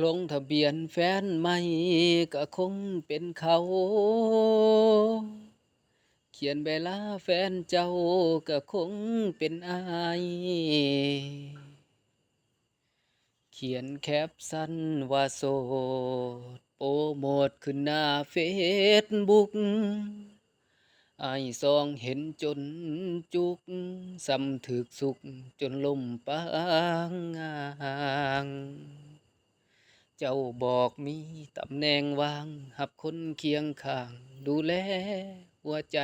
ลงทะเบียนแฟนใหม่ก็คงเป็นเขา เขียนใบลาแฟนเจ้าก็คงเป็นอาย เขียนแคปสั้นว่าโสดโปรโมทขึ้นหน้าเฟซบุ๊กอายซองเห็นจนจุกซ้ำถึกสุกจนล่มปางงางเจ้าบอกมีตำแหน่งว่างหับคนเคียงข้างดูแลหัวใจ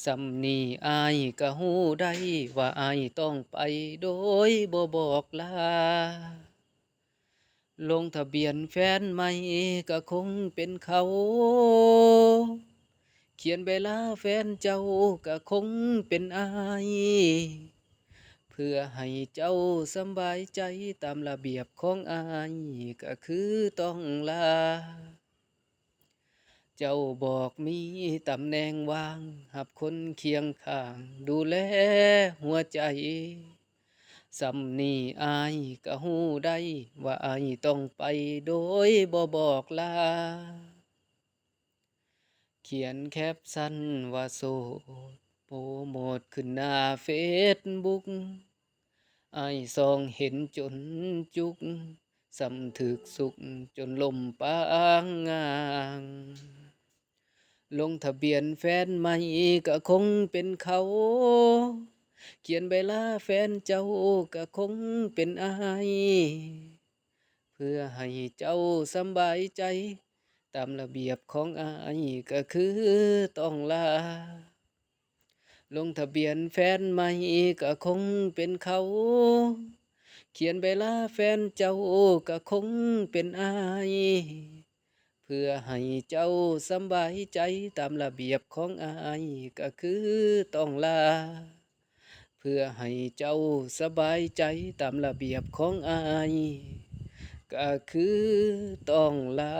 สำนีอายก็ฮู้ได้ว่าอายต้องไปโดยบ่บอกลา ลงทะเบียนแฟนใหม่ก็คงเป็นเขา เขียนใบลาแฟนเจ้าก็คงเป็นอาย เพื่อให้เจ้าสำบายใจตามระเบียบของอายก็คือต้องลา เจ้าบอกมีตำแหน่งว่างหับคนเคียงข้างดูแลหัวใจสำนีอายก็ฮู้ได้ว่าอายต้องไปโดยบ่บอกลา เขียนแคปสั้นว่าโสดโปรโมทขึ้นหน้าเฟซบุ๊กอายส่องเห็นจนจุกสำถึกสุกจนล่มปางงาง ลงทะเบียนแฟนใหม่ก็คงเป็นเขา เขียนใบลาแฟนเจ้าก็คงเป็นอาย เพื่อให้เจ้าสำบายใจตามระเบียบของอายก็คือต้องลา ลงทะเบียนแฟนใหม่ก็คงเป็นเขา เขียนใบลาแฟนเจ้าก็คงเป็นอาย เพื่อให้เจ้าสำบายใจตามระเบียบของอายก็คือต้องลา เพื่อให้เจ้าสบายใจตามระเบียบของอายก็คือต้องลา